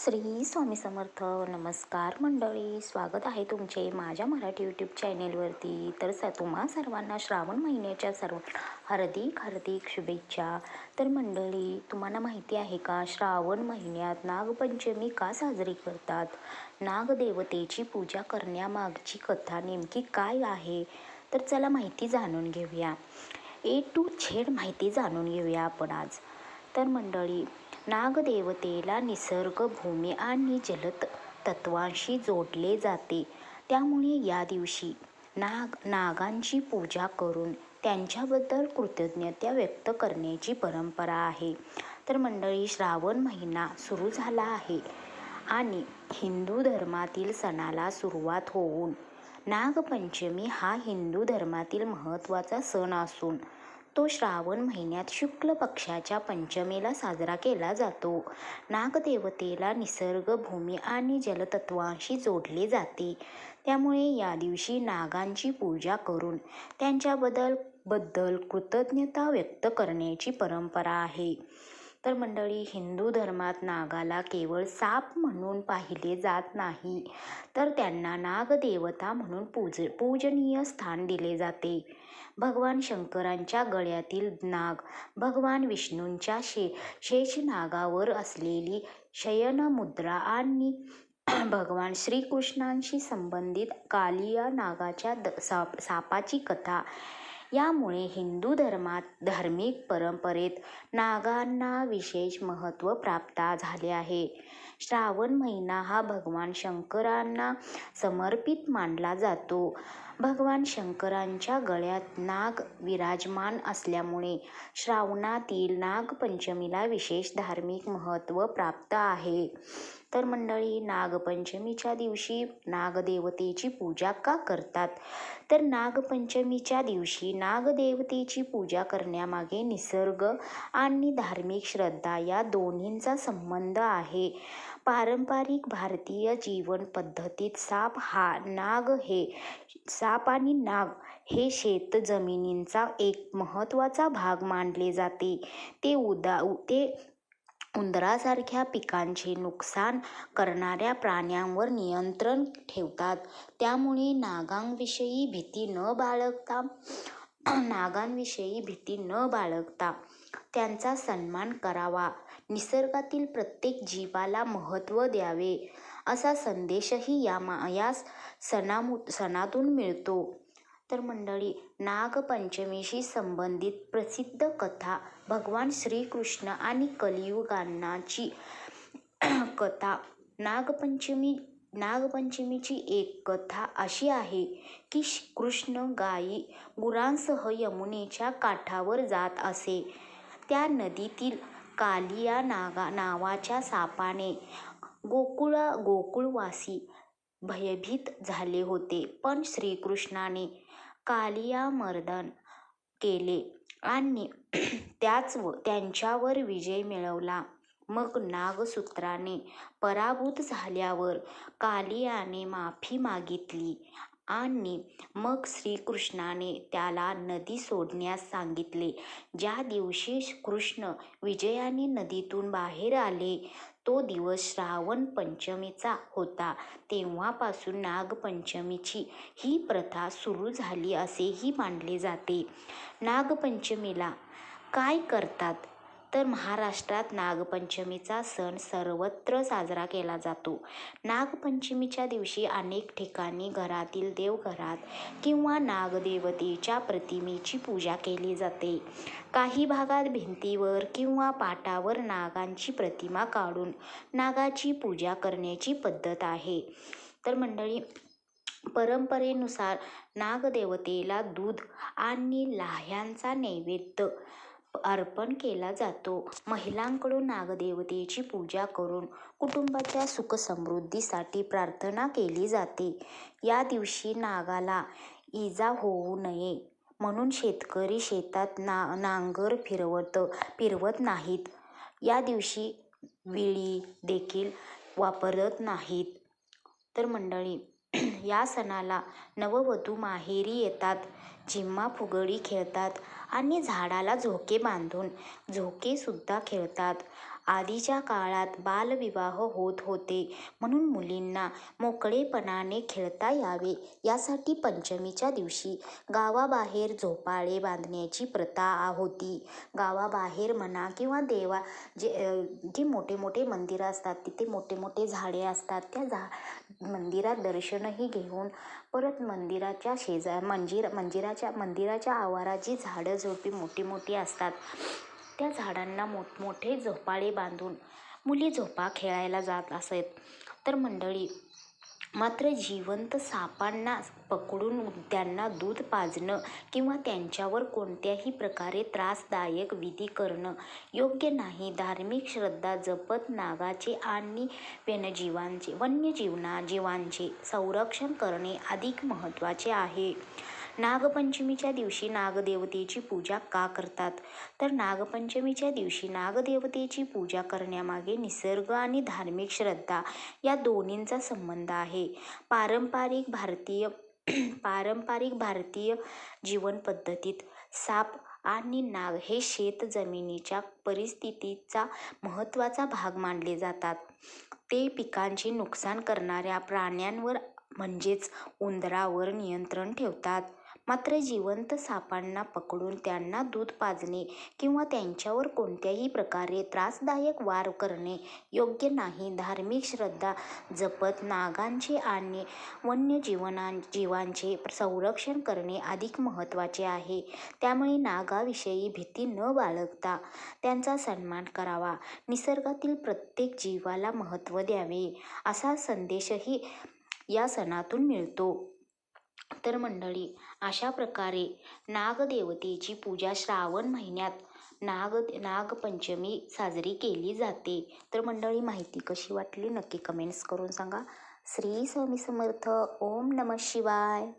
श्री स्वामी समर्थ. नमस्कार मंडळी, स्वागत आहे तुमचे माझ्या मराठी यूट्यूब चॅनेलवरती. तर तुम्हा सर्वांना श्रावण महिन्याच्या सर्व हार्दिक हार्दिक शुभेच्छा. तर मंडळी, तुम्हाला माहिती आहे का, श्रावण महिन्यात नागपंचमी का साजरी करतात? नागदेवतेची पूजा करण्यामागची कथा नेमकी काय आहे? तर चला माहिती जाणून घेऊया. A to Z माहिती जाणून घेऊया आपण आज. तर मंडळी, नागदेवतेला निसर्ग, भूमी आणि तत्वांशी जोडले जाते. त्यामुळे या दिवशी नागांची पूजा करून त्यांच्याबद्दल कृतज्ञता व्यक्त करण्याची परंपरा आहे. तर मंडळी, श्रावण महिना सुरू झाला आहे आणि हिंदू धर्मातील सणाला सुरुवात होऊन नागपंचमी हा हिंदू धर्मातील महत्त्वाचा सण असून तो श्रावण महिन्यात शुक्ल पक्षाच्या पंचमीला साजरा केला जातो. नागदेवतेला निसर्ग, भूमी आणि जलतत्वांशी जोडले जाते. त्यामुळे या दिवशी नागांची पूजा करून त्यांच्याबद्दल कृतज्ञता व्यक्त करण्याची परंपरा आहे. तर मंडळी, हिंदू धर्मात नागाला केवळ साप म्हणून पाहिले जात नाही, तर त्यांना नागदेवता म्हणून पूजनीय स्थान दिले जाते. भगवान शंकरांच्या गळ्यातील नाग, भगवान विष्णूंच्या शेषनागावर असलेली शयनमुद्रा आणि भगवान श्रीकृष्णांशी संबंधित कालिया नागाच्या सापाची कथा यामुळे हिंदू धर्मात धार्मिक परंपरेत नागांना विशेष महत्त्व प्राप्त झाले आहे. श्रावण महिना हा भगवान शंकरांना समर्पित मानला जातो. भगवान शंकरांच्या गळ्यात नाग विराजमान असल्यामुळे श्रावणातील नागपंचमीला विशेष धार्मिक महत्त्व प्राप्त आहे. तर मंडळी, नागपंचमीच्या दिवशी नागदेवतेची पूजा का करतात? तर नागपंचमीच्या दिवशी नागदेवतेची पूजा करण्यामागे निसर्ग आणि धार्मिक श्रद्धा या दोन्हींचा संबंध आहे. पारंपरिक भारतीय जीवन पद्धतीत साप आणि नाग हे शेत जमिनींचा एक महत्त्वाचा भाग मानले जाते. ते उंदरासारख्या पिकांचे नुकसान करणाऱ्या प्राण्यांवर नियंत्रण ठेवतात. त्यामुळे नागांविषयी भीती न बाळगता त्यांचा सन्मान करावा, निसर्गातील प्रत्येक जीवाला महत्त्व द्यावे, असा संदेशही या सणातून मिळतो. तर मंडळी, नागपंचमीशी संबंधित प्रसिद्ध कथा भगवान श्रीकृष्ण आणि कलियुगांची कथा. नागपंचमीची एक कथा अशी आहे की कृष्ण गुरांसह यमुनेच्या काठावर जात असे. त्या नदीतील कालिया नावाच्या सापाने गोकुळवासी भयभीत झाले होते. पण श्रीकृष्णाने कालियामर्दन केले आणि त्यांच्यावर विजय मिळवला. मग नागसूत्राने पराभूत झाल्यावर कालियाने माफी मागितली आणि मग श्रीकृष्णाने त्याला नदी सोडण्यास सांगितले. ज्या दिवशी कृष्ण विजयाने नदीतून बाहेर आले तो दिवस श्रावण पंचमीचा होता. तेव्हापासून नागपंचमीची ही प्रथा सुरू झाली असेही मानले जाते. नागपंचमीला काय करतात? तर महाराष्ट्रात नागपंचमीचा सण सर्वत्र साजरा केला जातो. नागपंचमीच्या दिवशी अनेक ठिकाणी घरातील देवघरात किंवा नागदेवतेच्या प्रतिमेची पूजा केली जाते. काही भागात भिंतीवर किंवा पाटावर नागांची प्रतिमा काढून नागाची पूजा करण्याची पद्धत आहे. तर मंडळी, परंपरेनुसार नागदेवतेला दूध आणि लाह्यांचा नैवेद्य अर्पण केला जातो. महिलांकडून नागदेवतेची पूजा करून कुटुंबाच्या सुखसमृद्धीसाठी प्रार्थना केली जाते. या दिवशी नागाला इजा होऊ नये म्हणून शेतकरी शेतात नांगर फिरवत नाहीत. या दिवशी विळी देखील वापरत नाहीत. तर मंडळी, या सणाला नववधू माहेरी येतात, झिम्मा फुगडी खेळतात आणि झाडाला झोके बांधून झोके सुद्धा खेळतात. आधीच्या काळात बालविवाह होत होते, म्हणून मुलींना मोकळेपणाने खेळता यावे यासाठी पंचमीच्या दिवशी गावाबाहेर झोपाळे बांधण्याची प्रथा होती. गावाबाहेर म्हणा किंवा जे मोठे मोठे मंदिरं असतात, तिथे मोठे मोठे झाडे असतात, त्या मंदिरात दर्शनही घेऊन परत मंदिराच्या मंदिराच्या आवारात जी झाडं झुडपी मोठी मोठी असतात, त्या झाडांना मोठमोठे झोपाळे बांधून मुली झोपा खेळायला जात असत. तर मंडळी, मात्र जिवंत सापांना पकडून त्यांना दूध पाजणं किंवा त्यांच्यावर कोणत्याही प्रकारे त्रासदायक विधी करणं योग्य नाही. धार्मिक श्रद्धा जपत नागाचे आणि वन्यजीवांचे संरक्षण करणे अधिक महत्त्वाचे आहे. नागपंचमीच्या दिवशी नागदेवतेची पूजा का करतात? तर नागपंचमीच्या दिवशी नागदेवतेची पूजा करण्यामागे निसर्ग आणि धार्मिक श्रद्धा या दोन्हींचा संबंध आहे. पारंपरिक भारतीय जीवन पद्धतीत साप आणि नाग हे शेत जमिनीच्या परिस्थितीचा महत्त्वाचा भाग मानले जातात. ते पिकांचे नुकसान करणाऱ्या प्राण्यांवर म्हणजेच उंदरावर नियंत्रण ठेवतात. मात्र जिवंत सापांना पकडून त्यांना दूध पाजणे किंवा त्यांच्यावर कोणत्याही प्रकारे त्रासदायक वार करणे योग्य नाही. धार्मिक श्रद्धा जपत नागांचे आणि वन्यजीवांचे संरक्षण करणे अधिक महत्त्वाचे आहे. त्यामुळे नागाविषयी भीती न बाळगता त्यांचा सन्मान करावा. निसर्गातील प्रत्येक जीवाला महत्त्व द्यावे, असा संदेशही या सणातून मिळतो. तर मंडळी, अशा प्रकारे नागदेवतेची पूजा श्रावण महिन्यात नागपंचमी साजरी केली जाते. तर मंडळी, माहिती कशी वाटली नक्की कमेंट्स करून सांगा. श्री स्वामी समर्थ. ओम नमः शिवाय.